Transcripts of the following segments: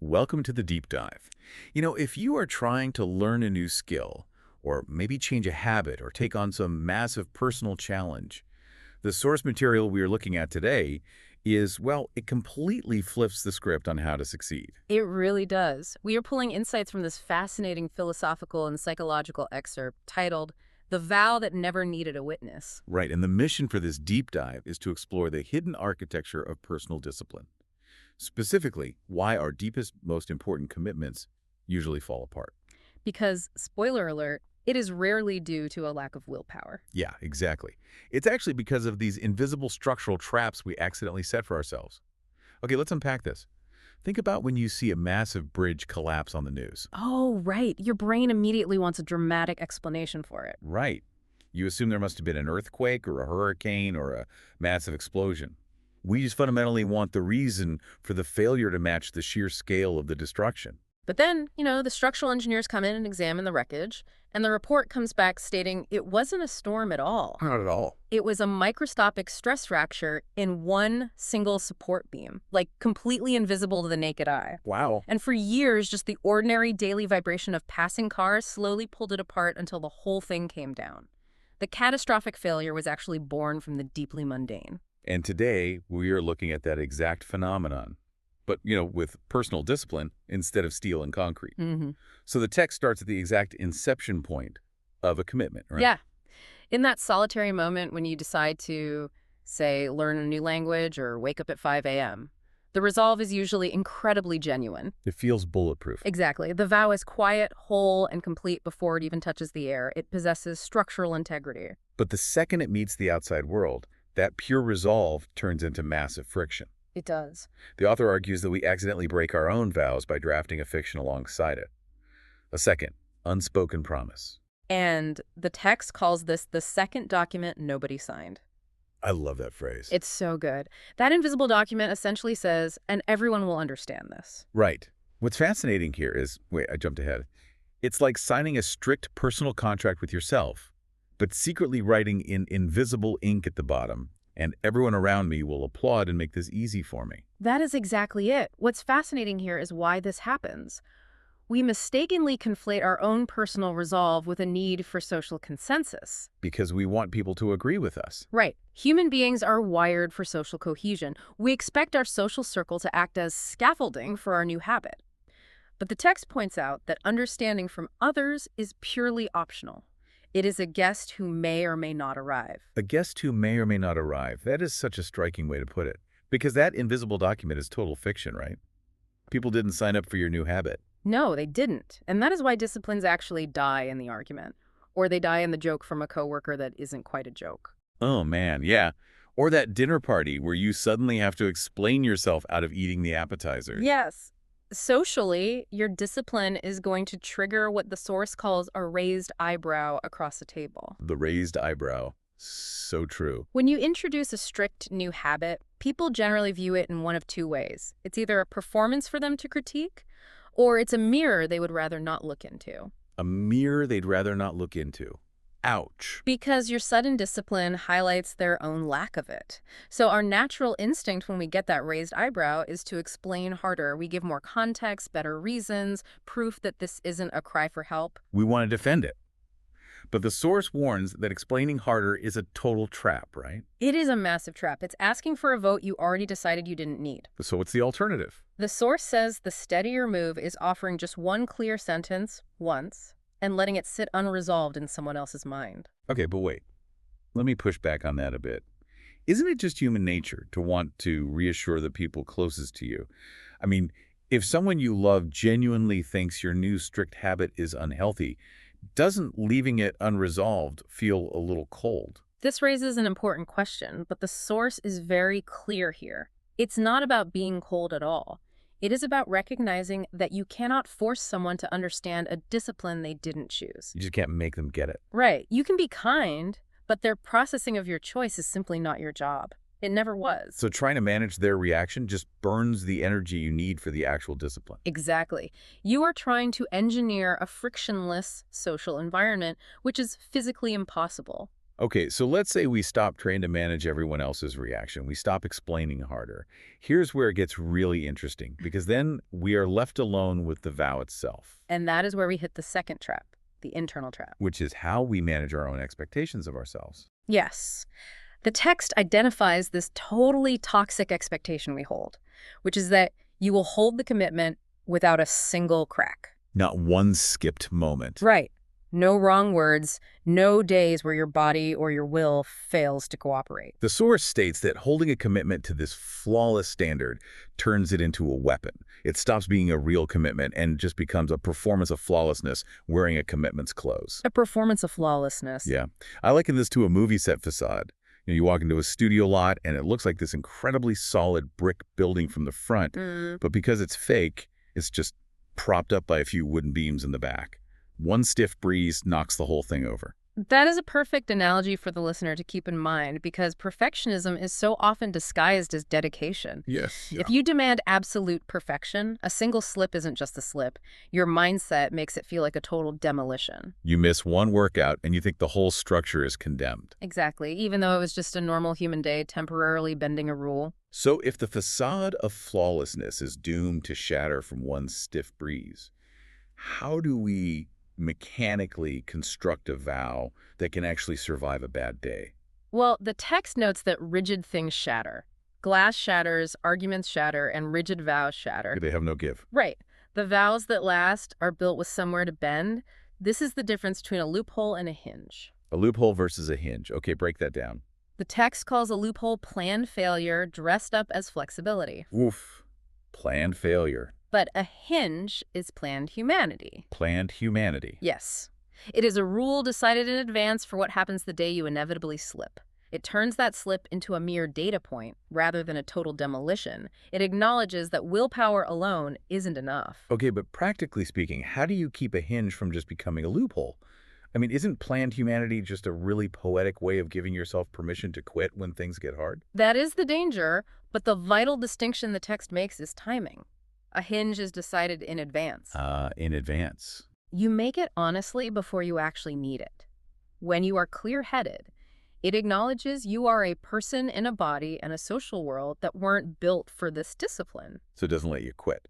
Welcome to the deep dive. If you are trying to learn a new skill, or maybe change a habit, or take on some massive personal challenge, the source material we are looking at today is, well, it completely flips the script on how to succeed. It really does. We are pulling insights from this fascinating philosophical and psychological excerpt titled The Vow That Never Needed a Witness. Right, and the mission for this deep dive is to explore the hidden architecture of personal discipline. Specifically, why our deepest, most important commitments usually fall apart. Because, spoiler alert, it is rarely due to a lack of willpower. Yeah, exactly. It's actually because of these invisible structural traps we accidentally set for ourselves. Okay, let's unpack this. Think about when you see a massive bridge collapse on the news. Oh, right. Your brain immediately wants a dramatic explanation for it. Right. You assume there must have been an earthquake or a hurricane or a massive explosion. We just fundamentally want the reason for the failure to match the sheer scale of the destruction. But then, the structural engineers come in and examine the wreckage, and the report comes back stating it wasn't a storm at all. Not at all. It was a microscopic stress fracture in one single support beam, like completely invisible to the naked eye. Wow. And for years, just the ordinary daily vibration of passing cars slowly pulled it apart until the whole thing came down. The catastrophic failure was actually born from the deeply mundane. And today, we are looking at that exact phenomenon. But, with personal discipline instead of steel and concrete. Mm-hmm. So the text starts at the exact inception point of a commitment, right? Yeah. In that solitary moment when you decide to, say, learn a new language or wake up at 5 a.m., the resolve is usually incredibly genuine. It feels bulletproof. Exactly. The vow is quiet, whole, and complete before it even touches the air. It possesses structural integrity. But the second it meets the outside world, that pure resolve turns into massive friction. It does. The author argues that we accidentally break our own vows by drafting a fiction alongside it. A second, unspoken promise. And the text calls this the second document nobody signed. I love that phrase. It's so good. That invisible document essentially says, and everyone will understand this. Right. What's fascinating here is, wait, I jumped ahead. It's like signing a strict personal contract with yourself, but secretly writing in invisible ink at the bottom, and everyone around me will applaud and make this easy for me. That is exactly it. What's fascinating here is why this happens. We mistakenly conflate our own personal resolve with a need for social consensus. Because we want people to agree with us. Right. Human beings are wired for social cohesion. We expect our social circle to act as scaffolding for our new habit. But the text points out that understanding from others is purely optional. It is a guest who may or may not arrive. A guest who may or may not arrive. That is such a striking way to put it. Because that invisible document is total fiction, right? People didn't sign up for your new habit. No, they didn't. And that is why disciplines actually die in the argument. Or they die in the joke from a coworker that isn't quite a joke. Oh, man, yeah. Or that dinner party where you suddenly have to explain yourself out of eating the appetizer. Yes. Socially, your discipline is going to trigger what the source calls a raised eyebrow across the table. The raised eyebrow. So true. When you introduce a strict new habit, people generally view it in one of two ways. It's either a performance for them to critique, or it's a mirror they would rather not look into. A mirror they'd rather not look into. Ouch. Because your sudden discipline highlights their own lack of it. So our natural instinct when we get that raised eyebrow is to explain harder. We give more context, better reasons, proof that this isn't a cry for help. We want to defend it. But the source warns that explaining harder is a total trap, right? It is a massive trap. It's asking for a vote you already decided you didn't need. So what's the alternative? The source says the steadier move is offering just one clear sentence, once, and letting it sit unresolved in someone else's mind. Okay, but wait. Let me push back on that a bit. Isn't it just human nature to want to reassure the people closest to you? I mean, if someone you love genuinely thinks your new strict habit is unhealthy, doesn't leaving it unresolved feel a little cold? This raises an important question, but the source is very clear here. It's not about being cold at all. It is about recognizing that you cannot force someone to understand a discipline they didn't choose. You just can't make them get it. Right. You can be kind, but their processing of your choice is simply not your job. It never was. So trying to manage their reaction just burns the energy you need for the actual discipline. Exactly. You are trying to engineer a frictionless social environment, which is physically impossible. Okay, so let's say we stop trying to manage everyone else's reaction. We stop explaining harder. Here's where it gets really interesting, because then we are left alone with the vow itself, And that is where we hit the second trap, the internal trap. which is how we manage our own expectations of ourselves. Yes. The text identifies this totally toxic expectation we hold, which is that you will hold the commitment without a single crack. Not one skipped moment. Right. No wrong words, no days where your body or your will fails to cooperate. The source states that holding a commitment to this flawless standard turns it into a weapon. It stops being a real commitment and just becomes a performance of flawlessness wearing a commitment's clothes. A performance of flawlessness. Yeah. I liken this to a movie set facade. You walk into a studio lot and it looks like this incredibly solid brick building from the front, but because it's fake, it's just propped up by a few wooden beams in the back. One stiff breeze knocks the whole thing over. That is a perfect analogy for the listener to keep in mind because perfectionism is so often disguised as dedication. Yes. If you demand absolute perfection, a single slip isn't just a slip. Your mindset makes it feel like a total demolition. You miss one workout and you think the whole structure is condemned. Exactly, even though it was just a normal human day temporarily bending a rule. So if the facade of flawlessness is doomed to shatter from one stiff breeze, how do we mechanically construct a vow that can actually survive a bad day? Well, the text notes that rigid things shatter. Glass shatters, arguments shatter, and rigid vows shatter. They have no give. Right. The vows that last are built with somewhere to bend. This is the difference between a loophole and a hinge. A loophole versus a hinge. Okay, break that down. The text calls a loophole planned failure dressed up as flexibility. Oof. Planned failure. But a hinge is planned humanity. Planned humanity. Yes. It is a rule decided in advance for what happens the day you inevitably slip. It turns that slip into a mere data point rather than a total demolition. It acknowledges that willpower alone isn't enough. Okay, but practically speaking, how do you keep a hinge from just becoming a loophole? I mean, isn't planned humanity just a really poetic way of giving yourself permission to quit when things get hard? That is the danger, but the vital distinction the text makes is timing. A hinge is decided in advance. In advance. You make it honestly before you actually need it. When you are clear-headed, it acknowledges you are a person in a body and a social world that weren't built for this discipline. So it doesn't let you quit.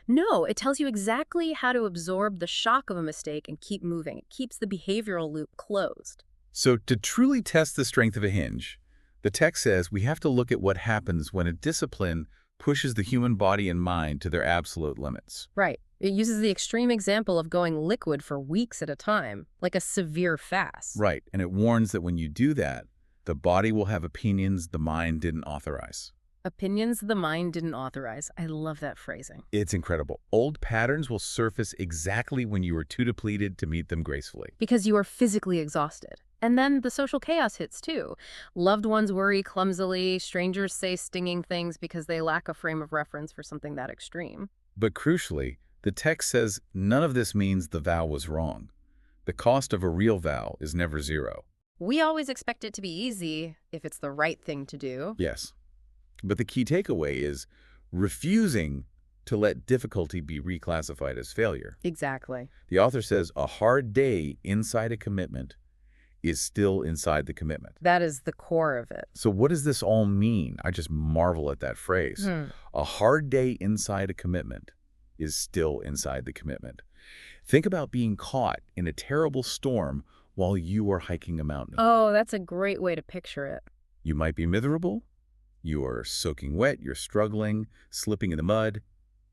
No, it tells you exactly how to absorb the shock of a mistake and keep moving. It keeps the behavioral loop closed. So to truly test the strength of a hinge, the text says we have to look at what happens when a discipline pushes the human body and mind to their absolute limits. Right. It uses the extreme example of going liquid for weeks at a time, like a severe fast. Right, and it warns that when you do that, the body will have opinions the mind didn't authorize. Opinions the mind didn't authorize. I love that phrasing. It's incredible. Old patterns will surface exactly when you are too depleted to meet them gracefully. Because you are physically exhausted. And then the social chaos hits too. Loved ones worry clumsily, strangers say stinging things because they lack a frame of reference for something that extreme. But crucially, the text says none of this means the vow was wrong. The cost of a real vow is never zero. We always expect it to be easy if it's the right thing to do. Yes. But the key takeaway is refusing to let difficulty be reclassified as failure. Exactly. The author says a hard day inside a commitment is still inside the commitment. That is the core of it. So what does this all mean? I just marvel at that phrase. A hard day inside a commitment is still inside the commitment. Think about being caught in a terrible storm while you are hiking a mountain. Oh, that's a great way to picture it. You might be miserable. You are soaking wet. You're struggling, slipping in the mud,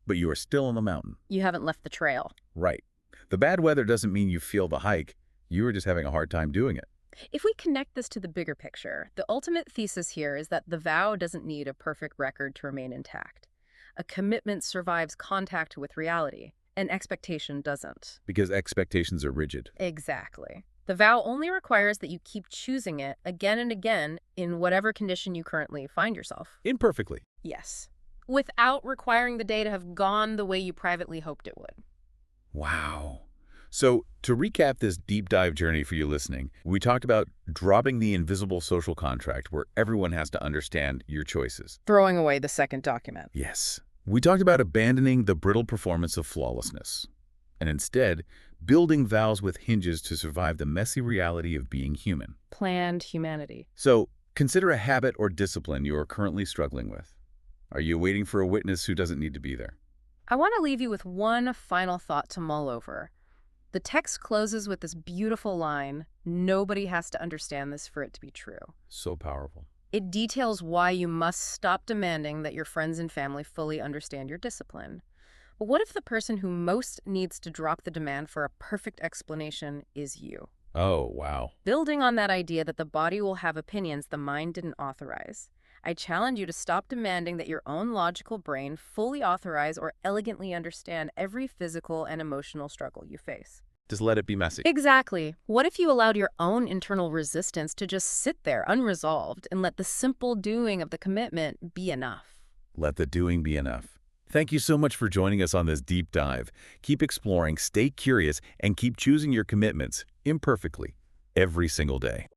but you are still on the mountain. You haven't left the trail. Right. The bad weather doesn't mean you feel the hike. You are just having a hard time doing it. If we connect this to the bigger picture, the ultimate thesis here is that the vow doesn't need a perfect record to remain intact. A commitment survives contact with reality, and expectation doesn't. Because expectations are rigid. Exactly. The vow only requires that you keep choosing it again and again in whatever condition you currently find yourself. Imperfectly. Yes. Without requiring the day to have gone the way you privately hoped it would. Wow. So to recap this deep dive journey for you listening, we talked about dropping the invisible social contract where everyone has to understand your choices. Throwing away the second document. Yes. We talked about abandoning the brittle performance of flawlessness and instead building vows with hinges to survive the messy reality of being human. Planned humanity. So, consider a habit or discipline you are currently struggling with. Are you waiting for a witness who doesn't need to be there? I want to leave you with one final thought to mull over. The text closes with this beautiful line, "Nobody has to understand this for it to be true." So powerful. It details why you must stop demanding that your friends and family fully understand your discipline. But what if the person who most needs to drop the demand for a perfect explanation is you? Oh, wow. Building on that idea that the body will have opinions the mind didn't authorize, I challenge you to stop demanding that your own logical brain fully authorize or elegantly understand every physical and emotional struggle you face. Just let it be messy. Exactly. What if you allowed your own internal resistance to just sit there unresolved and let the simple doing of the commitment be enough? Let the doing be enough. Thank you so much for joining us on this deep dive. Keep exploring, stay curious, and keep choosing your commitments, imperfectly, every single day.